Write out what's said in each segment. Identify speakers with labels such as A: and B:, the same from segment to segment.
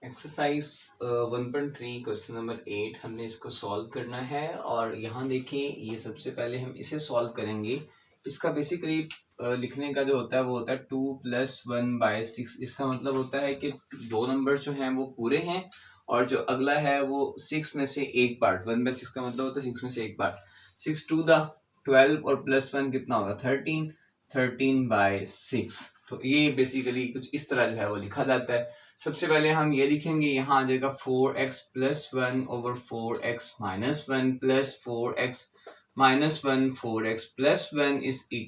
A: Exercise 1.3 question number 8 हमने इसको solve करना है। और यहाँ देखें, ये सबसे पहले हम इसे सॉल्व करेंगे। इसका बेसिकली लिखने का जो होता है वो होता है 2 + 1/6। इसका मतलब होता है कि दो नंबर जो हैं वो पूरे हैं और जो अगला है वो 6 में से एक पार्ट। 1/6 का मतलब होता है 6 में से एक पार्ट। 6 2 द 12 और +1 कितना होगा 13। 13/6। तो ये बेसिकली कुछ इस तरह जो है वो लिखा जाता है। सबसे पहले हम ये लिखेंगे, यहाँ आ जाएगा 4x + 1 / 4x - 1 + 4x - 1 4x + 1 =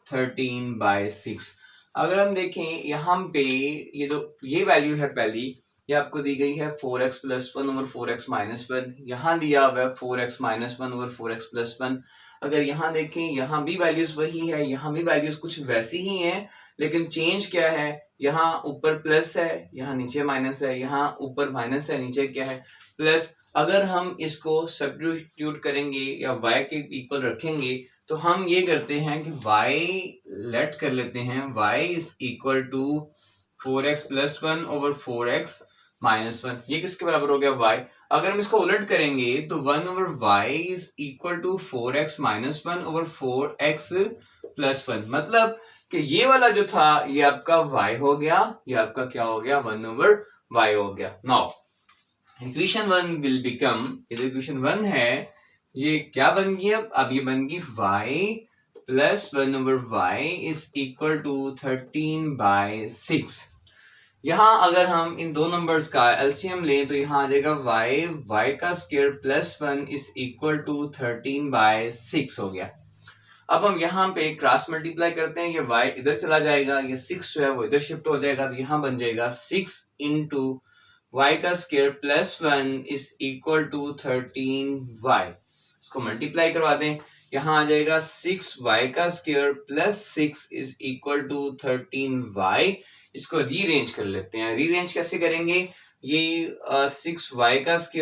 A: 13/6। अगर हम देखें यहाँ पे ये वैल्यू है पहली, ये आपको दी गई है 4x + 1 / 4x - 1। यहाँ दिया हुआ है 4x - 1 / 4x + 1। अगर यहाँ देखें, यहाँ भी वैल्यूज वही है, यहाँ भी वैल्यूज कुछ वैसी ही हैं, लेकिन चेंज क्या है, यहाँ ऊपर प्लस है, यहाँ नीचे माइनस है, यहाँ ऊपर माइनस है, नीचे क्या है प्लस। अगर हम इसको सब्स्टिट्यूट करेंगे या y के इक्वल रखेंगे तो हम ये करते हैं कि y लेट कर लेते हैं, y = 4x + 1 / 4x - 1। ये किसके बराबर हो गया y। अगर हम इसको उलट करेंगे तो 1/y = 4x - 1 / 4x + 1। मतलब कि ये वाला जो था ये आपका y हो गया, ये आपका क्या हो गया 1/y हो गया। नाउ इक्वेशन 1 विल बिकम, ये जो इक्वेशन 1 है ये क्या बन गई, अब ये बन गई y + 1/y = 13/6। यहाँ अगर हम इन दो नंबर्स का एलसीएम लें तो यहाँ आ जाएगा y² + 1 = 13/6 हो गया। अब हम यहाँ पे क्रॉस मल्टीप्लाई करते हैं, ये y इधर चला जाएगा, ये 6 जो है वो इधर शिफ्ट हो जाएगा, तो यहाँ बन जाएगा 6 × y² + 1 = 13y। इसको मल्टीप्लाई करवा दें, यहाँ आ जाएगा 6y² + 6 = 13y। इसको रीअरेंज कर लेते हैं। रीअरेंज कैसे करेंगे, ये 6y² -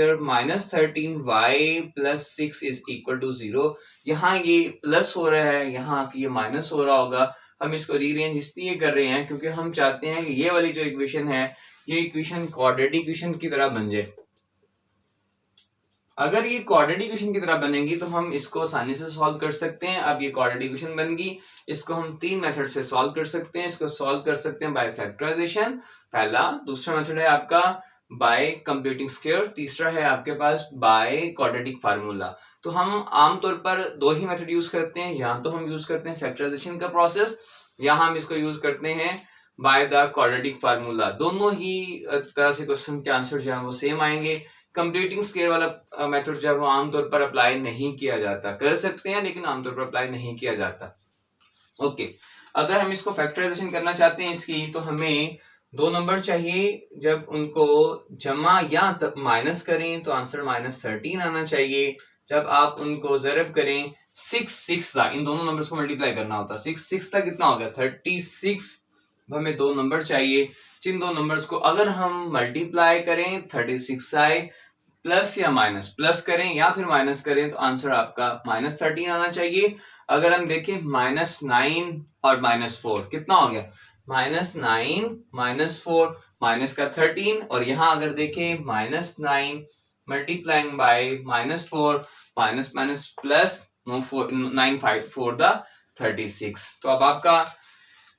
A: 13y + 6 = 0। यहाँ ये प्लस हो रहा है, यहाँ ये माइनस हो रहा होगा। हम इसको रीअरेंज इसलिए कर रहे हैं क्योंकि हम चाहते हैं कि ये वाली जो इक्वेशन है ये इक्वेशन क्वाड्रेटिक इक्वेशन की तरह बन जाए। अगर ये क्वाड्रेटिक इक्वेशन की तरह बनेगी तो हम इसको आसानी से सॉल्व कर सकते हैं। अब ये क्वाड्रेटिक इक्वेशन बन गई, इसको हम 3 मेथड से सॉल्व कर सकते हैं। इसको सॉल्व कर सकते हैं बाय फैक्टराइजेशन, पहला। दूसरा मेथड है आपका बाय कंप्यूटिंग स्क्वायर, तीसरा है आपके पास बाय क्वाड्रेटिक फार्मूला। तो हम आमतौर पर दो ही मेथड यूज करते हैं, या तो हम यूज करते हैं फैक्टराइजेशन का प्रोसेस, या हम इसको यूज करते हैं बाय द क्वाड्रेटिक फार्मूला। दोनों ही तरह से क्वेश्चन के आंसर जो है वो सेम आएंगे। कंप्यूटिंग स्क्वायर वाला मेथड जो है वो आमतौर पर अप्लाई नहीं किया जाता, कर सकते हैं लेकिन आमतौर पर अप्लाई नहीं किया जाता। ओके, अगर हम इसको फैक्टराइजेशन करना चाहते हैं इसकी, तो हमें दो नंबर चाहिए, जब उनको जमा या माइनस करें तो आंसर -13 आना चाहिए। जब आप उनको ज़रब करें 6 था, इन दोनों नंबर्स को मल्टीप्लाई करना होता है। 6 था कितना हो गया 36। हमें दो नंबर चाहिए, जिन दो नंबर्स को अगर हम मल्टीप्लाई करें 36 आए, प्लस या माइनस, प्लस करें या फिर माइनस करें तो आंसर आपका -13 आना चाहिए। अगर हम देखें -9 और -4 कितना हो गया, -9 -4 माइनस का 13, और यहाँ अगर देखें -9 multiplying by -4 minus minus plus 9 5 4 the 36। तो अब आपका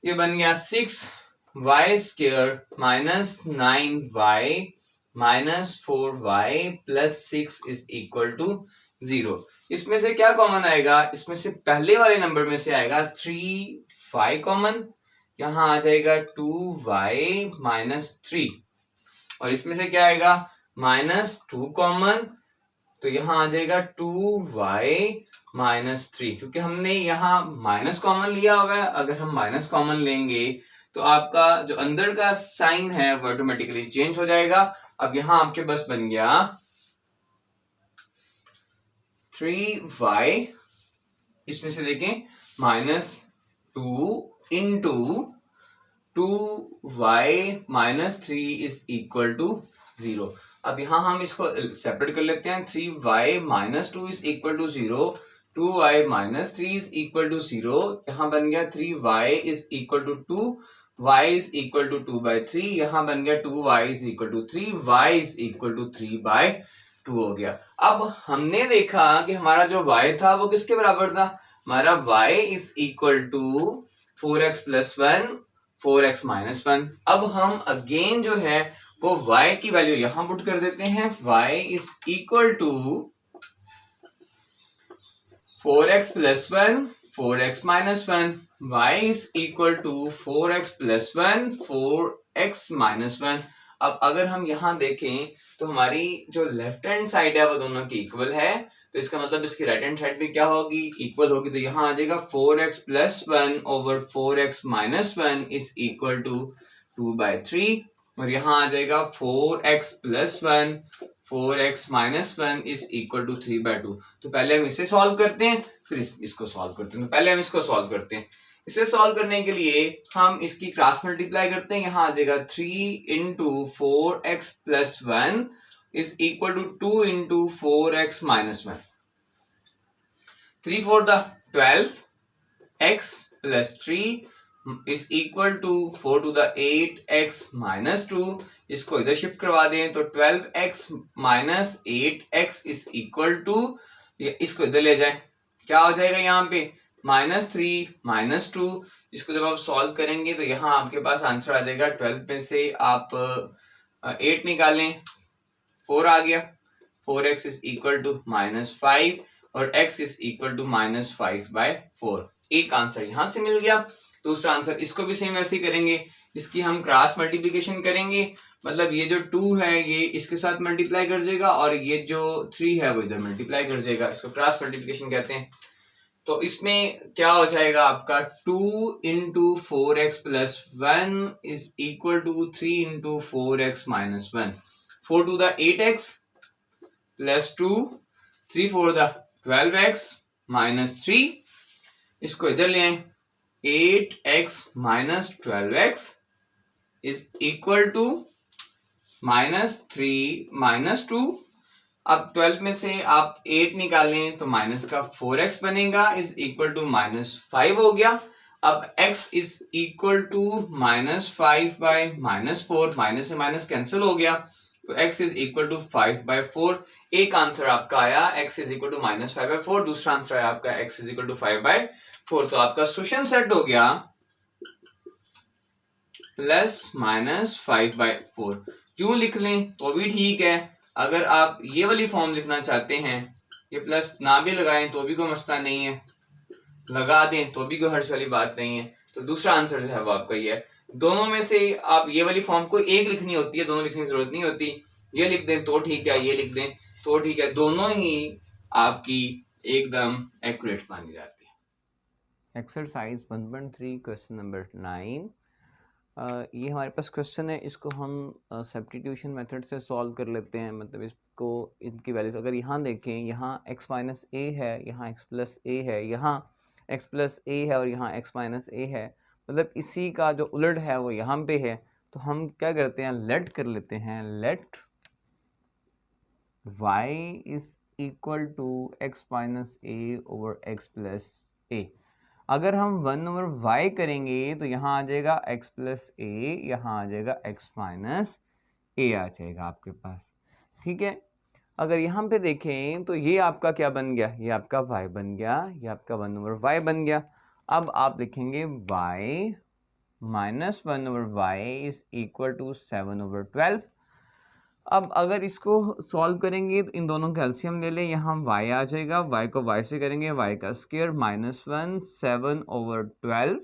A: ये बन गया 6y² - 9y -4y + 6 = 0। इसमें से क्या कॉमन आएगा, इसमें से पहले वाले नंबर में से आएगा 3y कॉमन, यहाँ आ जाएगा 2y - 3, और इसमें से क्या आएगा -2 कॉमन, तो यहाँ आ जाएगा 2y - 3। क्योंकि हमने यहाँ माइनस कॉमन लिया हुआ है, अगर हम माइनस कॉमन लेंगे तो आपका जो अंदर का साइन है वो ऑटोमेटिकली चेंज हो जाएगा। अब यहाँ आपके पास बन गया 3y, इसमें से देखें -2 × 2y - 3 = 0। अब यहाँ हम इसको सेपरेट कर लेते हैं। 3y - 2 = 0, 2y - 3 = 0। यहाँ बन गया 3y = 2, y is equal to 2/3, यहाँ बन गया 2y is equal to 3, y is equal to 3/2 हो गया। अब हमने देखा कि हमारा जो y था वो किसके बराबर था, हमारा y is equal to 4x plus 1 4x minus 1। अब हम अगेन जो है वो y की वैल्यू यहां पुट कर देते हैं, y is equal to 4x plus 1 4x minus 1, y is equal to 4x plus 1 4x minus 1। अब अगर हम यहाँ देखें तो हमारी जो लेफ्ट हैंड साइड है वो दोनों की इक्वल है, तो इसका मतलब इसकी राइट हैंड साइड भी क्या होगी, इक्वल होगी। तो यहाँ आ जाएगा 4x plus 1 over 4x minus 1 is equal to 2/3, और यहाँ आ जाएगा 4x plus 1 4x minus 1 is equal to 3/2। तो पहले हम इसे सॉल्व करते हैं, फिर इसको सॉल्व करते हैं। तो पहले हम इसको सॉल्व करते हैं। इसे सॉल्व करने के लिए हम इसकी क्रॉस मल्टीप्लाई करते हैं, यहाँ आ जाएगा 3 into 4x plus 1 is equal to 2 into 4x minus 1। 3 4 the 12 x plus 3 is equal to 4 to the 8x minus 2। इसको इधर शिफ्ट करवा दें तो 12x minus 8x is equal to, इसको इधर ले जाएं, क्या हो जाएगा यहाँ पे -3 -2। इसको जब आप सॉल्व करेंगे तो यहाँ आपके पास आंसर आ जाएगा 12 में से आप 8 निकालें, 4 आ गया, 4x इज इक्वल टू -5 और x इज इक्वल टू -5/4। एक आंसर यहाँ से मिल गया। दूसरा आंसर इसको भी सेम वैसे ही करेंगे, इसकी हम क्रॉस मल्टीप्लिकेशन करेंगे, मतलब ये जो 2 है ये इसके साथ मल्टीप्लाई कर जाएगा और ये जो 3 है वो इधर मल्टीप्लाई कर जाएगा, इसको क्रॉस मल्टीप्लिकेशन कहते हैं। तो इसमें क्या हो जाएगा आपका 2 into 4x plus 1 is equal to 3 into 4x minus 1, 4 to the 8x plus 2 3 4 the 12x minus 3, इसको इधर ले आए 8x minus 12x is equal to -3 -2। अब 12 में से आप 8 निकालें तो माइनस का 4x बनेगा इज इक्वल टू -5 हो गया। अब x is equal to -5/-4, minus से माइनस कैंसिल हो गया तो x इज इक्वल टू 5/4। एक आंसर आपका आया x इज इक्वल टू -5/4, दूसरा आंसर आया आपका x इज इक्वल टू 5/4। तो आपका सोल्यूशन सेट हो गया +-5/4। क्यों लिख लें तो भी ठीक है, अगर आप ये वाली फॉर्म लिखना चाहते हैं, ये प्लस ना भी लगाएं तो भी कोई मसला नहीं है, लगा दें तो भी कोई हर्ष वाली बात नहीं है। तो दूसरा आंसर जो है वो आपका ये है। दोनों में से आप ये वाली फॉर्म को एक लिखनी होती है, दोनों लिखने की जरूरत नहीं होती। ये लिख दें तो ठीक है, ये लिख दें तो ठीक है, दोनों ही आपकी एकदम एक्यूरेट मानी जाती है। Exercise 1.3 question number 9। ये हमारे पास क्वेश्चन है, इसको हम सब्स्टिट्यूशन मेथड से सॉल्व कर लेते हैं। मतलब इसको इनकी वैल्यूज अगर यहाँ देखें, यहाँ x माइनस a है, यहाँ x प्लस a है, यहाँ x प्लस a है और यहाँ x माइनस a है, मतलब इसी का जो उलट है वो यहाँ पे है। तो हम क्या करते हैं, लेट कर लेते हैं, let y is equal to x minus a over x plus a। अगर हम 1 ओवर y करेंगे तो यहाँ आ जाएगा x प्लस a, यहाँ आ जाएगा x माइनस a आ जाएगा आपके पास, ठीक है। अगर यहाँ पे देखें तो ये आपका क्या बन गया, ये आपका y बन गया, ये आपका 1 ओवर y बन गया। अब आप लिखेंगे y minus 1 over y is equal to 7 over 12। अब अगर इसको सॉल्व करेंगे तो इन दोनों का एलसीएम ले लें, यहाँ y आ जाएगा, y को y से करेंगे y का स्क्वायर -1 7 ओवर 12।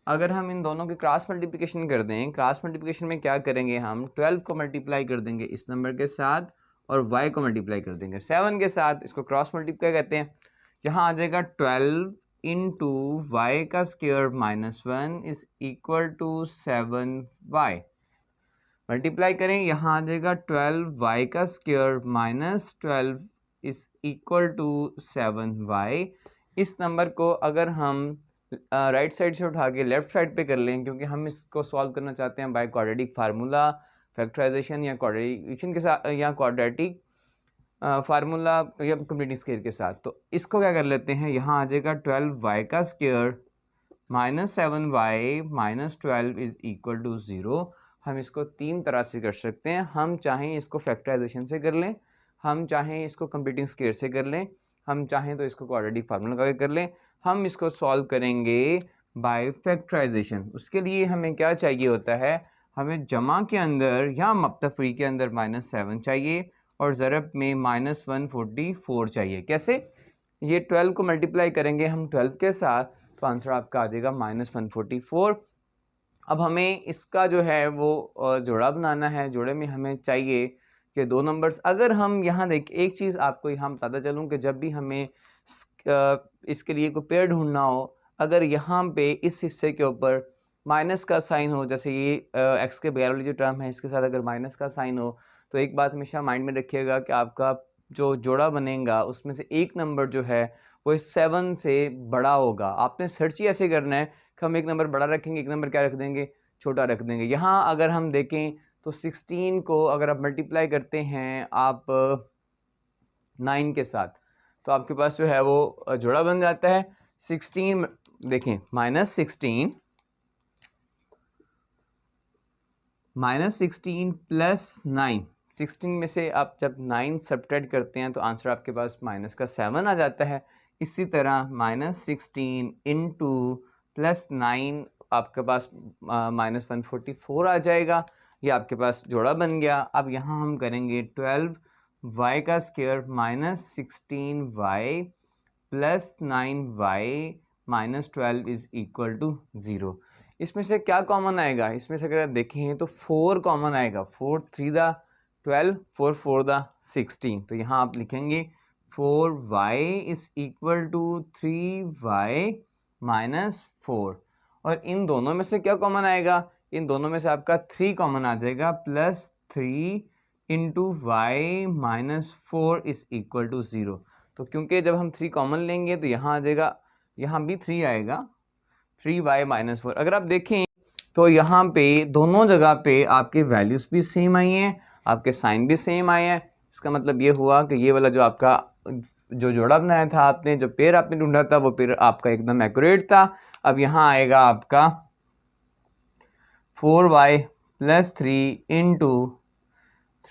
A: अगर हम इन दोनों की क्रॉस मल्टीप्लिकेशन कर दें, क्रॉस मल्टीप्लिकेशन में क्या करेंगे, हम 12 को मल्टीप्लाई कर देंगे इस नंबर के साथ और y को मल्टीप्लाई कर देंगे 7 के साथ, इसको क्रॉस मल्टीप्लाई कहते हैं। यहाँ आ जाएगा 12 इंटू वाई का square -1 is equal to 7y। Multiply करें, यहाँ आ जाएगा 12y का square -12 is equal to 7y। इस नंबर को अगर हम राइट साइड से उठा के लेफ्ट साइड पे कर लें, क्योंकि हम इसको सॉल्व करना चाहते हैं बाय क्वाड्रेटिक फार्मूला, फैक्टराइजेशन या क्वाड्रेटिक के साथ या क्वाड्रेटिक फार्मूला या कंप्लीटिंग स्केयर के साथ। तो इसको क्या कर लेते हैं, यहाँ आ जाएगा 12y का square -7y -12 is equal to 0। हम इसको तीन तरह से कर सकते हैं। हम चाहें इसको फैक्टराइजेशन से कर लें, हम चाहें इसको कंप्लीटिंग स्क्वायर से कर लें, हम चाहें तो इसको क्वाड्रेटिक फार्मूला लगा के कर लें। हम इसको सॉल्व करेंगे बाय फैक्टराइजेशन। उसके लिए हमें क्या चाहिए होता है, हमें जमा के अंदर या तफरी के अंदर -7 चाहिए और ज़रब में -144 चाहिए। कैसे? ये 12 को मल्टीप्लाई करेंगे हम 12 के साथ तो आंसर आपका आ जाएगा -144। अब हमें इसका जो है वो जोड़ा बनाना है। जोड़े में हमें चाहिए कि दो नंबर्स, अगर हम यहाँ देखिए एक चीज़ आपको यहाँ बताता चलूँ कि जब भी हमें इसके लिए कोई पेयर ढूंढना हो, अगर यहाँ पे इस हिस्से के ऊपर माइनस का साइन हो, जैसे ये एक्स के बगैर वाली जो टर्म है इसके साथ अगर माइनस का साइन हो, तो एक बात हमेशा माइंड में रखिएगा कि आपका जो जोड़ा बनेगा उसमें से एक नंबर जो है वो 7 से बड़ा होगा। आपने सर्च ही ऐसे करना है कि हम एक नंबर बड़ा रखेंगे, एक नंबर क्या रख देंगे, छोटा रख देंगे। यहाँ अगर हम देखें तो 16 को अगर आप मल्टीप्लाई करते हैं आप 9 के साथ तो आपके पास जो है वो जोड़ा बन जाता है। 16 देखें -16 प्लस 9, 16 में से आप जब 9 सब्ट्रैक्ट करते हैं तो आंसर आपके पास -7 आ जाता है। इसी तरह -16 इंटू +9 आपके पास -144 आ जाएगा। ये आपके पास जोड़ा बन गया। अब यहाँ हम करेंगे 12y का square -16y plus 9y -12 is equal to 0। इसमें से क्या कॉमन आएगा? इसमें से अगर आप देखें तो 4 कॉमन आएगा। 4 3 दा 12, 4 4 दा 16। तो यहाँ आप लिखेंगे 4y is equal to 3y -4। और इन दोनों में से क्या कॉमन आएगा? इन दोनों में से आपका 3 कॉमन आ जाएगा। +3 into y -4 is equal to 0। तो क्योंकि जब हम 3 कॉमन लेंगे तो यहाँ आ जाएगा, यहाँ भी 3 आएगा, 3y -4। अगर आप देखें तो यहाँ पे दोनों जगह पे आपके वैल्यूज़ भी सेम आई हैं, आपके साइन भी सेम आए हैं। इसका मतलब ये हुआ कि ये वाला जो आपका जो जोड़ा बनाया था आपने, जो पेयर आपने ढूंढा था, वो पेयर आपका एकदम एक्यूरेट था। अब यहाँ आएगा आपका 4y + 3 into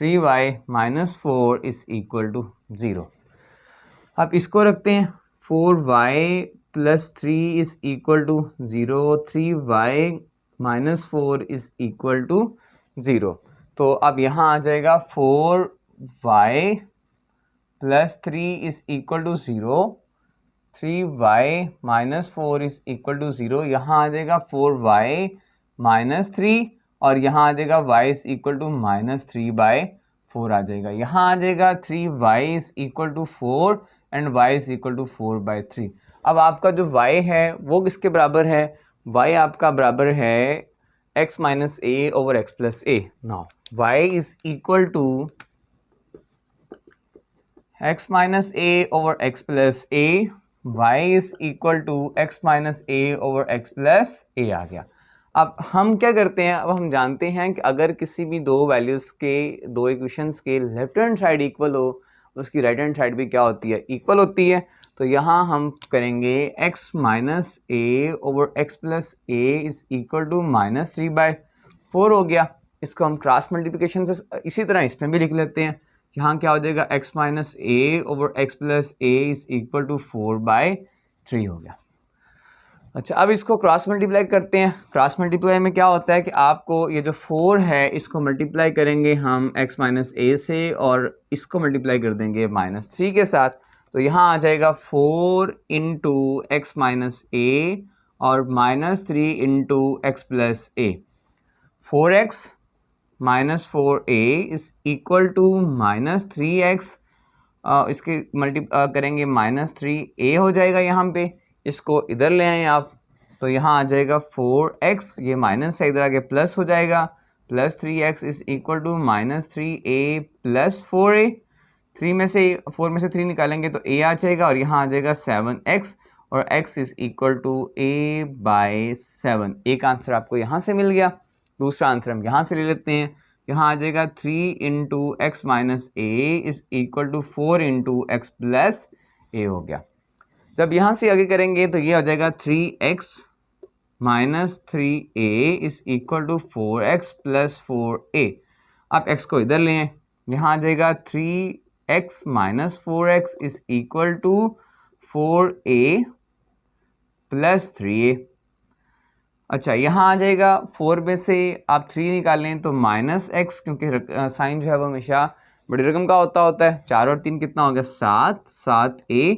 A: 3y -4 is equal to 0। आप इसको रखते हैं 4y + 3 is equal to 0, 3y -4 is equal to 0। तो अब यहाँ आ जाएगा 4y + 3 is equal to 0, 3y -4 is equal to 0। यहाँ आ जाएगा 4y -3 और यहाँ आ जाएगा y इज इक्वल टू -3/4 आ जाएगा। यहाँ आ जाएगा 3y is equal to 4 and y is equal to 4/3। अब आपका जो y है वो किसके बराबर है? y आपका बराबर है x - a over x + a। Now y is equal to x - a over x + a, y is equal to x - a over x + a आ गया। अब हम क्या करते हैं, अब हम जानते हैं कि अगर किसी भी दो वैल्यूज़ के, दो इक्वेशंस के लेफ्ट हैंड साइड इक्वल हो, उसकी राइट हैंड साइड भी क्या होती है? इक्वल होती है। तो यहाँ हम करेंगे x - a over x + a is equal to -3/4 हो गया। इसको हम क्रॉस मल्टीप्लिकेशन से इसी तरह इसमें भी लिख लेते हैं। यहाँ क्या हो जाएगा? x - a over x + a is equal to 4/3 हो गया। अच्छा, अब इसको क्रॉस मल्टीप्लाई करते हैं। क्रॉस मल्टीप्लाई में क्या होता है कि आपको ये जो 4 है इसको मल्टीप्लाई करेंगे हम x - a से और इसको मल्टीप्लाई कर देंगे -3 के साथ। तो यहाँ आ जाएगा 4 इंटू x - a और -3 into x + a। 4x - 4a is equal to -3x, इसके करेंगे -3a हो जाएगा। यहाँ पे इसको इधर ले आएँ आप तो यहाँ आ जाएगा 4x, ये माइनस है, इधर आगे प्लस हो जाएगा, +3x is equal to -3a + 4a। 4 में से 3 निकालेंगे तो a आ जाएगा और यहाँ आ जाएगा 7x और x is equal to a/7। एक आंसर आपको यहाँ से मिल गया। दूसरा आंसर हम यहाँ से ले लेते हैं। यहाँ आ जाएगा 3 into x - a is equal to 4 into x + a हो गया। जब यहाँ से आगे करेंगे तो ये हो जाएगा 3x -3a is equal to 4x plus 4a। आप x को इधर लें, यहाँ आ जाएगा 3x minus 4x is equal to 4a plus 3a। अच्छा, यहाँ आ जाएगा 4 में से आप 3 निकालें तो -x, क्योंकि साइन जो है वो हमेशा बड़ी रकम का होता है। 4 और 3 कितना हो गया 7a,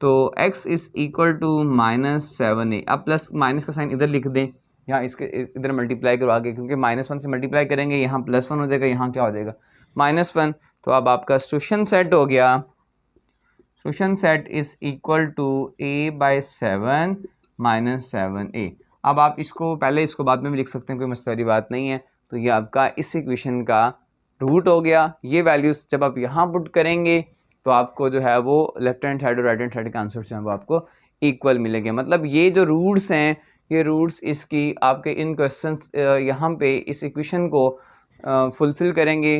A: तो x is equal to -7a। अब प्लस माइनस का साइन इधर लिख दें, यहाँ इसके इधर मल्टीप्लाई करो आगे, क्योंकि -1 से मल्टीप्लाई करेंगे, यहाँ +1 हो जाएगा, यहाँ क्या हो जाएगा -1। तो अब आपका सॉल्यूशन सेट हो गया, solution set is equal to a/7 -7a। अब आप इसको पहले इसको बाद में भी लिख सकते हैं, कोई मसले वाली बात नहीं है। तो ये आपका इस इक्वेशन का रूट हो गया। ये वैल्यूज जब आप यहाँ पुट करेंगे तो आपको जो है वो लेफ्ट हैंड साइड और राइट हैंड साइड के आंसर जो है वो आपको इक्वल मिलेंगे। मतलब ये जो रूट्स हैं, ये रूट्स इसकी आपके इन क्वेश्चंस यहाँ पे इस इक्वेशन को फुलफिल करेंगे।